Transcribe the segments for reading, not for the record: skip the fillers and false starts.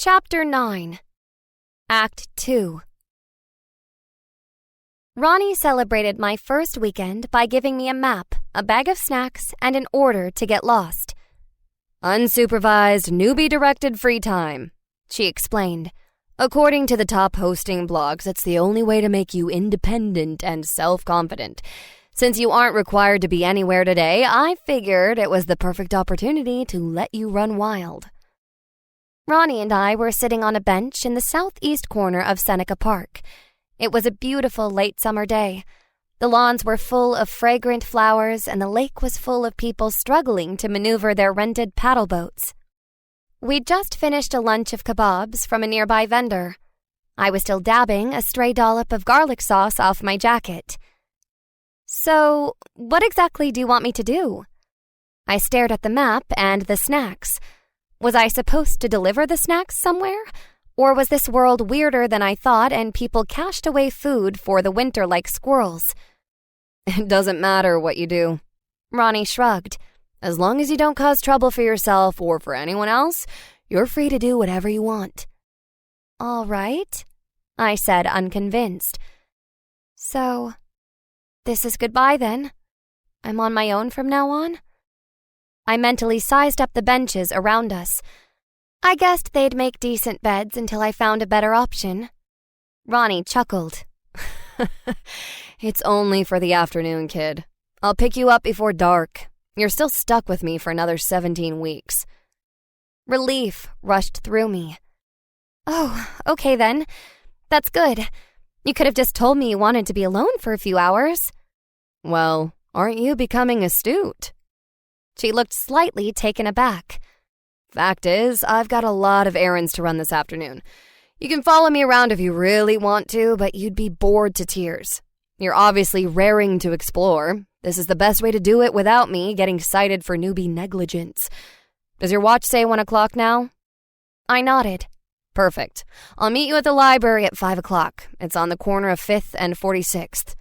Chapter 9. Act 2. Ronnie celebrated my first weekend by giving me a map, a bag of snacks, and an order to get lost. "Unsupervised, newbie-directed free time," she explained. "According to the top hosting blogs, it's the only way to make you independent and self-confident. Since you aren't required to be anywhere today, I figured it was the perfect opportunity to let you run wild." Ronnie and I were sitting on a bench in the southeast corner of Seneca Park. It was a beautiful late summer day. The lawns were full of fragrant flowers, and the lake was full of people struggling to maneuver their rented paddle boats. We'd just finished a lunch of kebabs from a nearby vendor. I was still dabbing a stray dollop of garlic sauce off my jacket. "So, what exactly do you want me to do?" I stared at the map and the snacks. Was I supposed to deliver the snacks somewhere? Or was this world weirder than I thought and people cached away food for the winter like squirrels? "It doesn't matter what you do," Ronnie shrugged. "As long as you don't cause trouble for yourself or for anyone else, you're free to do whatever you want." "All right," I said, unconvinced. "So, this is goodbye then? I'm on my own from now on?" I mentally sized up the benches around us. I guessed they'd make decent beds until I found a better option. Ronnie chuckled. "It's only for the afternoon, kid. I'll pick you up before dark. You're still stuck with me for another 17 weeks. Relief rushed through me. "Oh, okay then. That's good. You could have just told me you wanted to be alone for a few hours." "Well, aren't you becoming astute?" She looked slightly taken aback. "Fact is, I've got a lot of errands to run this afternoon. You can follow me around if you really want to, but you'd be bored to tears. You're obviously raring to explore. This is the best way to do it without me getting cited for newbie negligence. Does your watch say 1 o'clock now?" I nodded. "Perfect. I'll meet you at the library at 5 o'clock. It's on the corner of 5th and 46th.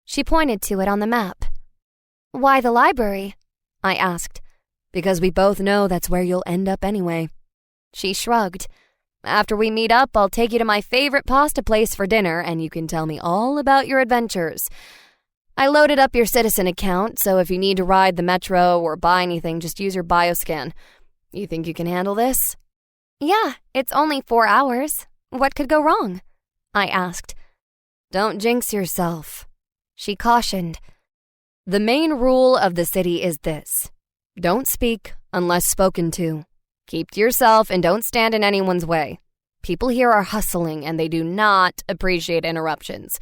She pointed to it on the map. "Why the library?" I asked. "Because we both know that's where you'll end up anyway." She shrugged. "After we meet up, I'll take you to my favorite pasta place for dinner, and you can tell me all about your adventures. I loaded up your Citizen account, so if you need to ride the metro or buy anything, just use your bioscan. You think you can handle this?" "Yeah, it's only 4 hours. What could go wrong?" I asked. "Don't jinx yourself," she cautioned. "The main rule of the city is this. Don't speak unless spoken to. Keep to yourself and don't stand in anyone's way. People here are hustling and they do not appreciate interruptions.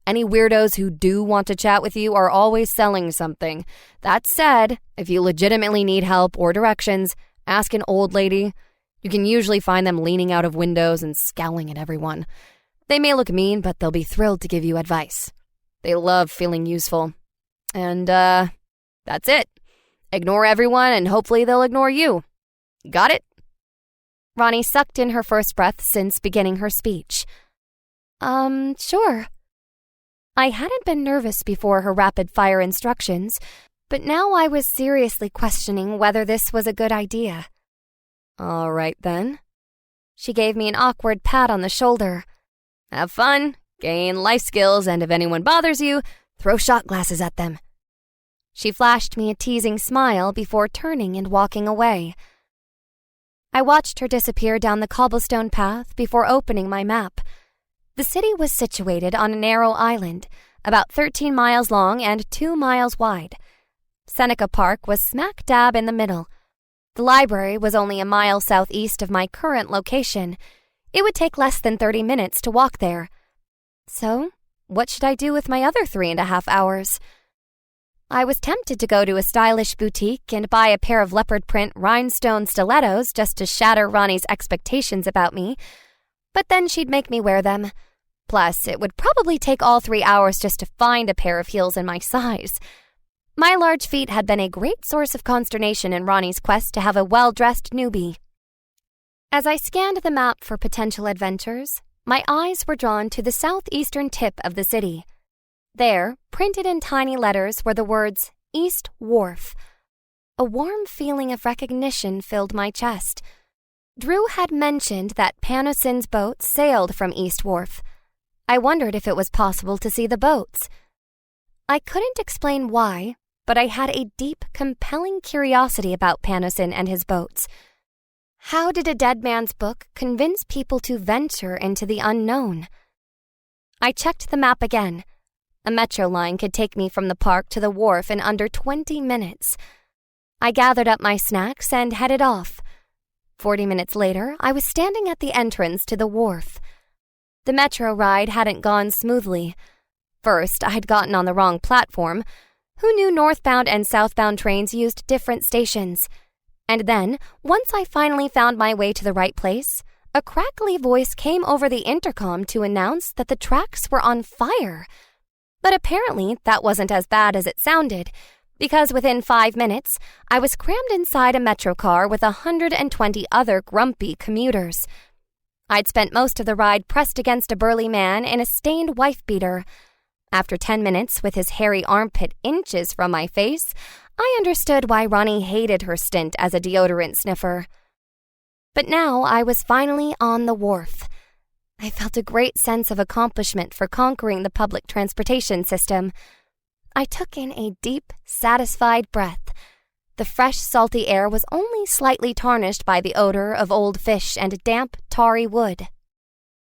Any weirdos who do want to chat with you are always selling something. That said, if you legitimately need help or directions, ask an old lady. You can usually find them leaning out of windows and scowling at everyone. They may look mean, but they'll be thrilled to give you advice. They love feeling useful. And, that's it. Ignore everyone and hopefully they'll ignore you. Got it?" Ronnie sucked in her first breath since beginning her speech. Sure." I hadn't been nervous before her rapid-fire instructions, but now I was seriously questioning whether this was a good idea. "All right, then." She gave me an awkward pat on the shoulder. "Have fun, gain life skills, and if anyone bothers you, throw shot glasses at them." She flashed me a teasing smile before turning and walking away. I watched her disappear down the cobblestone path before opening my map. The city was situated on a narrow island, about 13 miles long and 2 miles wide. Seneca Park was smack dab in the middle. The library was only a mile southeast of my current location. It would take less than 30 minutes to walk there. So, what should I do with my other 3.5 hours? I was tempted to go to a stylish boutique and buy a pair of leopard print rhinestone stilettos just to shatter Ronnie's expectations about me, but then she'd make me wear them. Plus, it would probably take all 3 hours just to find a pair of heels in my size. My large feet had been a great source of consternation in Ronnie's quest to have a well-dressed newbie. As I scanned the map for potential adventures, my eyes were drawn to the southeastern tip of the city. There, printed in tiny letters, were the words, "East Wharf." A warm feeling of recognition filled my chest. Drew had mentioned that Panosyn's boat sailed from East Wharf. I wondered if it was possible to see the boats. I couldn't explain why, but I had a deep, compelling curiosity about Panosyn and his boats. How did a dead man's book convince people to venture into the unknown? I checked the map again. A metro line could take me from the park to the wharf in under 20 minutes. I gathered up my snacks and headed off. 40 minutes later, I was standing at the entrance to the wharf. The metro ride hadn't gone smoothly. First, I had gotten on the wrong platform. Who knew northbound and southbound trains used different stations? And then, once I finally found my way to the right place, a crackly voice came over the intercom to announce that the tracks were on fire. But apparently, that wasn't as bad as it sounded, because within 5 minutes, I was crammed inside a metro car with 120 other grumpy commuters. I'd spent most of the ride pressed against a burly man in a stained wife-beater. After 10 minutes, with his hairy armpit inches from my face, I understood why Ronnie hated her stint as a deodorant sniffer. But now I was finally on the wharf. I felt a great sense of accomplishment for conquering the public transportation system. I took in a deep, satisfied breath. The fresh, salty air was only slightly tarnished by the odor of old fish and damp, tarry wood.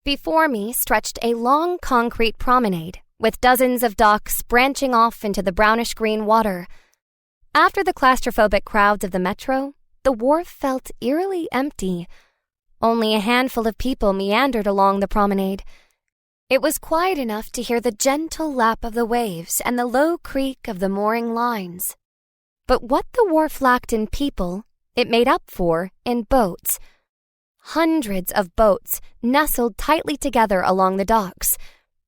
Before me stretched a long concrete promenade, with dozens of docks branching off into the brownish-green water. After the claustrophobic crowds of the metro, the wharf felt eerily empty. Only a handful of people meandered along the promenade. It was quiet enough to hear the gentle lap of the waves and the low creak of the mooring lines. But what the wharf lacked in people, it made up for in boats. Hundreds of boats nestled tightly together along the docks.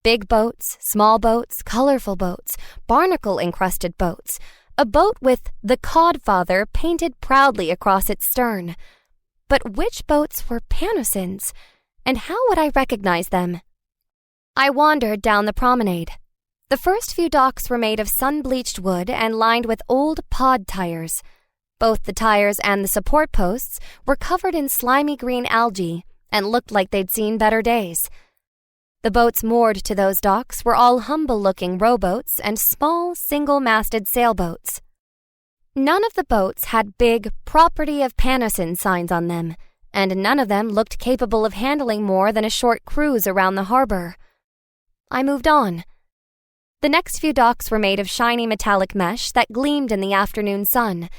Big boats, small boats, colorful boats, barnacle-encrusted boats. A boat with "The Codfather" painted proudly across its stern. But which boats were Panosyn's, and how would I recognize them? I wandered down the promenade. The first few docks were made of sun-bleached wood and lined with old pod tires. Both the tires and the support posts were covered in slimy green algae and looked like they'd seen better days. The boats moored to those docks were all humble-looking rowboats and small, single-masted sailboats. None of the boats had big "Property of Panosyn" signs on them, and none of them looked capable of handling more than a short cruise around the harbor. I moved on. The next few docks were made of shiny metallic mesh that gleamed in the afternoon sun.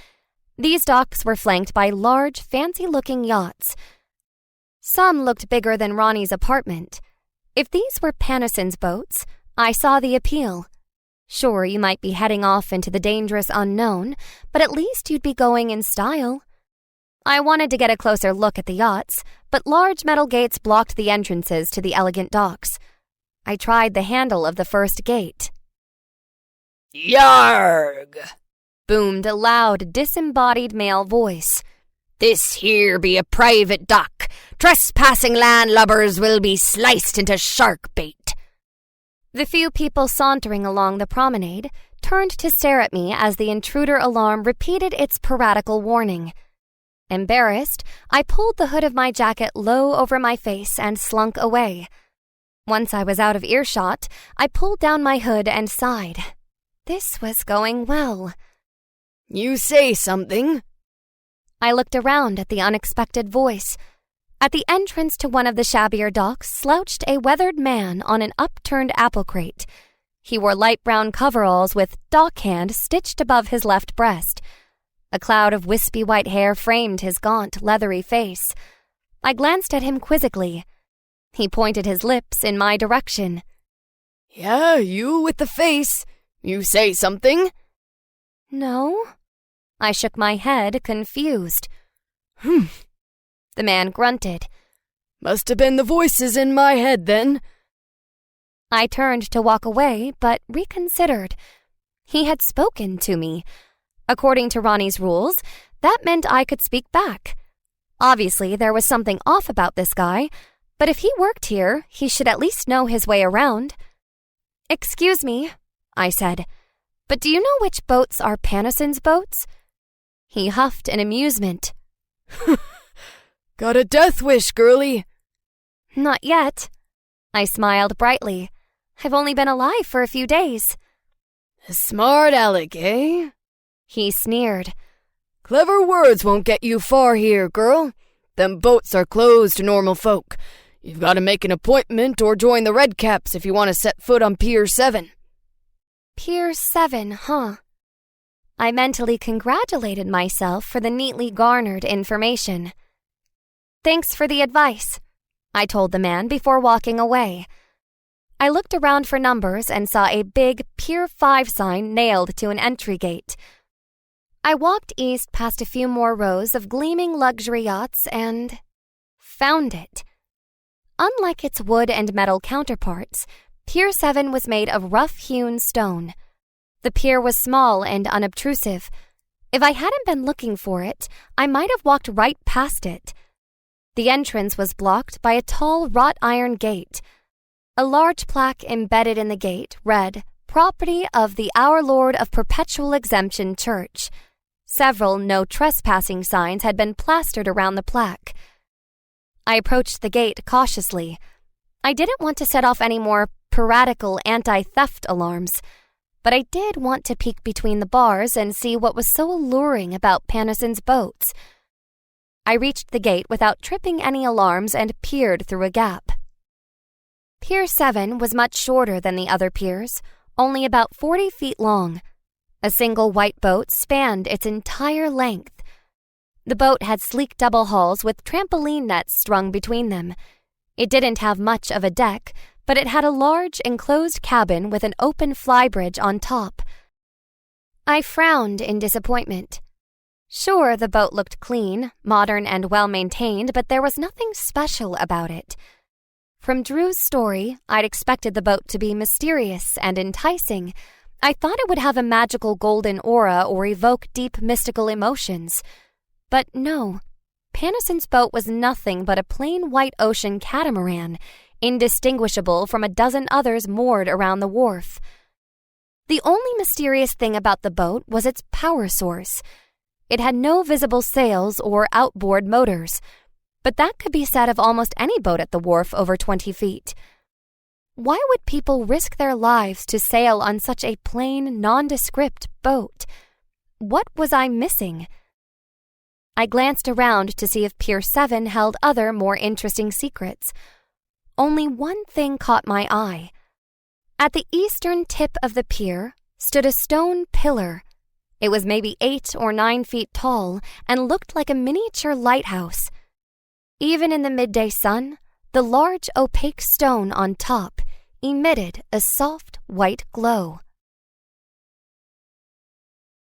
These docks were flanked by large, fancy-looking yachts. Some looked bigger than Ronnie's apartment. If these were Panosyn's boats, I saw the appeal. Sure, you might be heading off into the dangerous unknown, but at least you'd be going in style. I wanted to get a closer look at the yachts, but large metal gates blocked the entrances to the elegant docks. I tried the handle of the first gate. "Yarg!" boomed a loud, disembodied male voice. "This here be a private dock. Trespassing landlubbers will be sliced into shark bait." The few people sauntering along the promenade turned to stare at me as the intruder alarm repeated its piratical warning. Embarrassed, I pulled the hood of my jacket low over my face and slunk away. Once I was out of earshot, I pulled down my hood and sighed. This was going well. "You say something?" I looked around at the unexpected voice. At the entrance to one of the shabbier docks slouched a weathered man on an upturned apple crate. He wore light brown coveralls with "Dockhand" stitched above his left breast. A cloud of wispy white hair framed his gaunt, leathery face. I glanced at him quizzically. He pointed his lips in my direction. "Yeah, you with the face. You say something?" "No." I shook my head, confused. The man grunted. "Must have been the voices in my head, then." I turned to walk away, but reconsidered. He had spoken to me. According to Ronnie's rules, that meant I could speak back. Obviously, there was something off about this guy, but if he worked here, he should at least know his way around. "Excuse me," I said, "but do you know which boats are Panosyn's boats?" He huffed in amusement. Got a death wish, girlie? Not yet. I smiled brightly. I've only been alive for a few days. A smart aleck, eh? He sneered. Clever words won't get you far here, girl. Them boats are closed to normal folk. You've got to make an appointment or join the Redcaps if you want to set foot on Pier 7. Pier 7, huh? I mentally congratulated myself for the neatly garnered information. Thanks for the advice, I told the man before walking away. I looked around for numbers and saw a big Pier 5 sign nailed to an entry gate. I walked east past a few more rows of gleaming luxury yachts and found it. Unlike its wood and metal counterparts, Pier 7 was made of rough-hewn stone. The pier was small and unobtrusive. If I hadn't been looking for it, I might have walked right past it. The entrance was blocked by a tall wrought iron gate. A large plaque embedded in the gate read, "Property of the Our Lord of Perpetual Exemption Church." Several no trespassing signs had been plastered around the plaque. I approached the gate cautiously. I didn't want to set off any more piratical anti-theft alarms, but I did want to peek between the bars and see what was so alluring about Panosyn's boats. I reached the gate without tripping any alarms and peered through a gap. Pier 7 was much shorter than the other piers, only about 40 feet long. A single white boat spanned its entire length. The boat had sleek double hulls with trampoline nets strung between them. It didn't have much of a deck, but it had a large enclosed cabin with an open flybridge on top. I frowned in disappointment. Sure, the boat looked clean, modern, and well-maintained, but there was nothing special about it. From Drew's story, I'd expected the boat to be mysterious and enticing. I thought it would have a magical golden aura or evoke deep mystical emotions. But no, Panosyn's boat was nothing but a plain white ocean catamaran, indistinguishable from a dozen others moored around the wharf. The only mysterious thing about the boat was its power source. It had no visible sails or outboard motors, but that could be said of almost any boat at the wharf over 20 feet. Why would people risk their lives to sail on such a plain, nondescript boat? What was I missing? I glanced around to see if Pier 7 held other, more interesting secrets. Only one thing caught my eye. At the eastern tip of the pier stood a stone pillar. It was maybe 8 or 9 feet tall and looked like a miniature lighthouse. Even in the midday sun, the large opaque stone on top emitted a soft white glow.